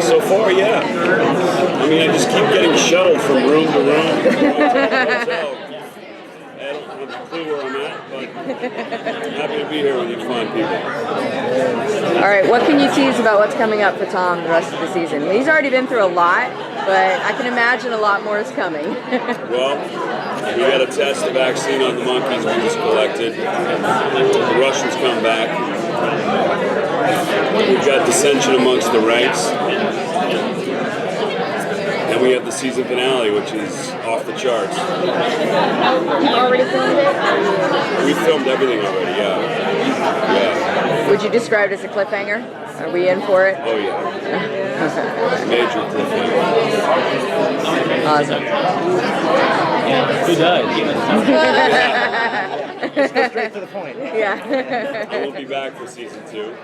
So far, yeah. I mean, I just keep getting shuttled from room to room. So, I don't have a clue where I'm at, but I'm happy to be here with you fine people. All right, what can you tease about what's coming up for Tom the rest of the season? He's already been through a lot, but I can imagine a lot more is coming. Well, we got to test the vaccine on the monkeys we just collected. The Russians come back. We've got dissension amongst the ranks. And we have the season finale, which is off the charts. You've already filmed it? We filmed everything already, yeah. Would you describe it as a cliffhanger? Are we in for it? Oh, yeah. Major cliffhanger. Awesome. Who does? Let's go straight to the point. Yeah. I will be back for season 2.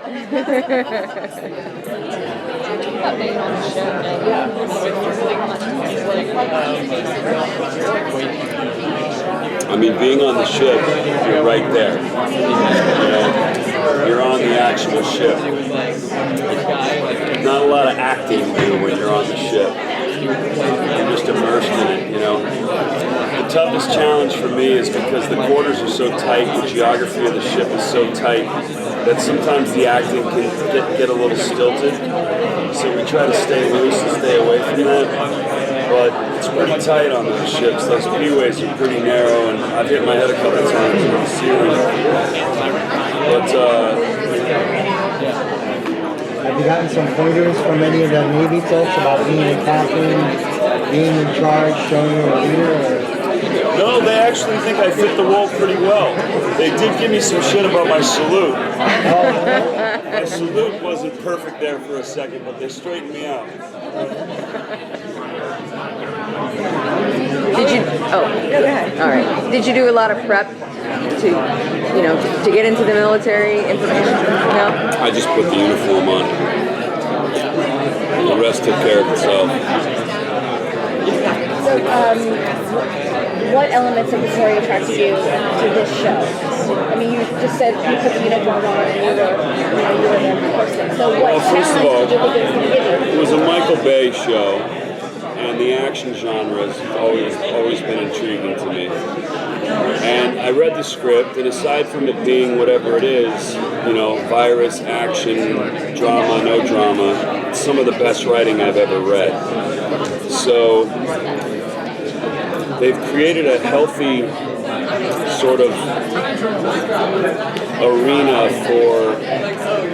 I mean, being on the ship, you're right there. You know, you're on the actual ship. Not a lot of acting to do when you're on the ship. You're just immersed in it, you know. The toughest challenge for me is because the quarters are so tight, the geography of the ship is so tight, that sometimes the acting can get a little stilted. So we try to stay loose and stay away from that. But it's pretty tight on those ships. Those P-ways are pretty narrow, and I've hit my head a couple of times on the ceiling. But, Have you gotten some pointers from any of the Navy folks about being a captain, being in charge, showing you're a leader? Or? no, they actually think I fit the role pretty well. They did give me some shit about my salute. My salute wasn't perfect there for a second, but they straightened me out. Did you? Oh, go ahead. All right. Did you do a lot of prep to get into the military information? No. I just put the uniform on. The rest took care of itself. So, what elements of the story attracted you to this show? I mean, you just said you put the uniform on and you were the person. So, what First of all, challenge did you think it was going to give you? it was a Michael Bay show, and the action genre has always been intriguing to me. And I read the script, and aside from it being whatever it is, virus, action, drama, no drama, it's some of the best writing I've ever read. So they've created a healthy sort of arena for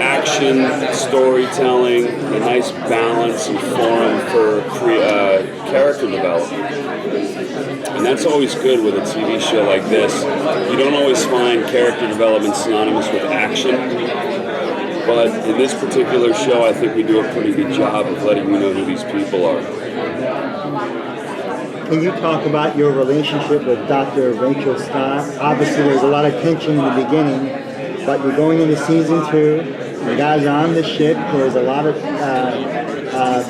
action, storytelling, a nice balance and forum for character development. And that's always good with a TV show like this. You don't always find character development synonymous with action. But in this particular show, I think we do a pretty good job of letting you know who these people are. Can you talk about your relationship with Dr. Rachel Scott? Obviously, there's a lot of tension in the beginning, but you're going into season 2. You guys are on the ship. There's a lot of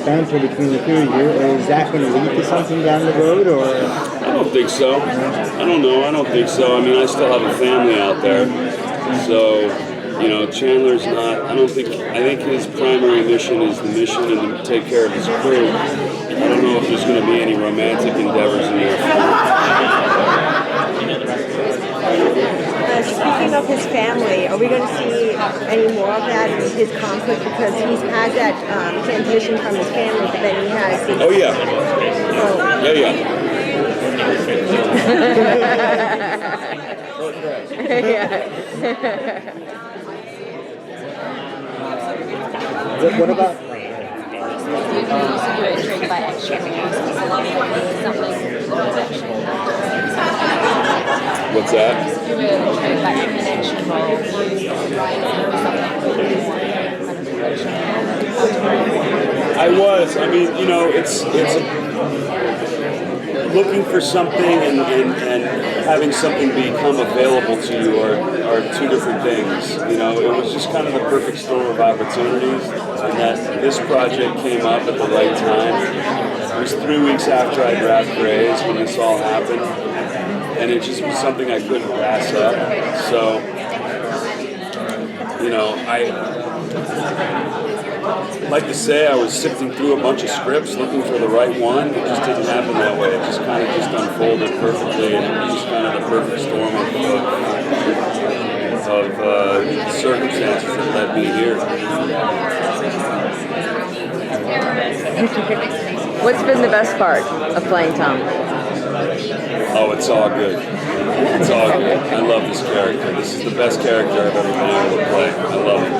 banter between the two of you. Is that going to lead to something down the road, or? I don't think so. I don't know. I don't think so. I mean, I still have a family out there, so. Chandler's not, I think his primary mission is the mission and to take care of his crew. I don't know if there's going to be any romantic endeavors in there. Speaking of his family, are we going to see any more of that, his conflict, because he's had that transition from his family, but then he has the... Oh, yeah. Yeah. What about? You were intrigued by action. What's that? You were intrigued by an action role. I was. I mean, it's looking for something and having something become available to you are two different things. It was just kind of the perfect storm of opportunities, and that this project came up at the right time. It was 3 weeks after I wrapped Grays when this all happened, and it just was something I couldn't pass up. So, I'd like to say I was sifting through a bunch of scripts looking for the right one. It just didn't happen that way. It just kind of just unfolded perfectly, and it was just kind of the perfect storm of circumstances that led me here. What's been the best part of playing Tom? Oh, it's all good. It's all good. I love this character. This is the best character I've ever been able to play. I love it.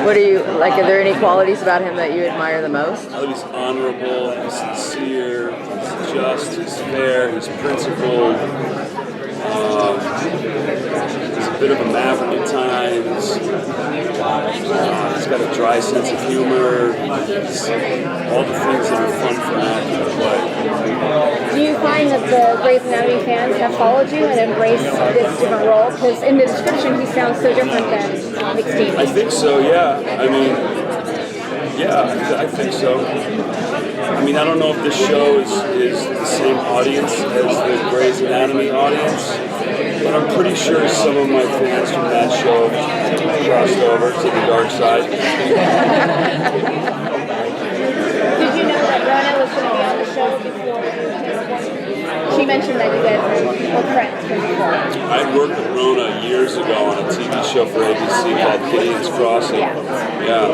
What do you like? Are there any qualities about him that you admire the most? I love he's honorable, he's sincere, he's just, he's fair, he's principled. He's a bit of a maverick at times. He's got a dry sense of humor. All the things that are fun for an actor to play. Do you find that the Grey's Anatomy fans have followed you and embraced this different role? Because in the description, he sounds so different than McSteamy. I think so, yeah. I mean, yeah, I think so. I mean, I don't know if this show is the same audience as the Grey's Anatomy audience, but I'm pretty sure some of my fans from that show crossed over to the dark side. Did you know that Rona was going to be on the show before you came aboard? She mentioned that you guys were friends from before. I worked with Rona years ago on a TV show for ABC called Gideon's Crossing. Yeah.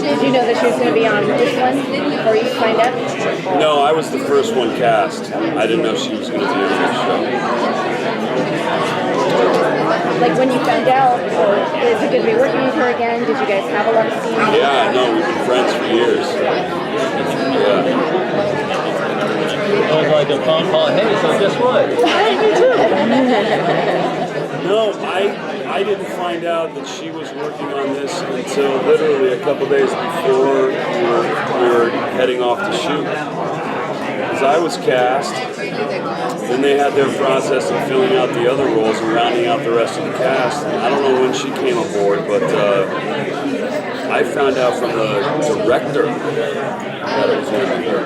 Did you know that she was going to be on this one before you signed up? No, I was the first one cast. I didn't know she was going to be on this show. Like when you found out, is it going to be working with her again? Did you guys have a lot of scenes? Yeah, no, we've been friends for years. Yeah. It was like a phone call. Hey, so guess what? No, I didn't find out that she was working on this until literally a couple days before we were heading off to shoot. Because I was cast, then they had their process of filling out the other roles and rounding out the rest of the cast. And I don't know when she came aboard, but I found out from the director that it was going to be her.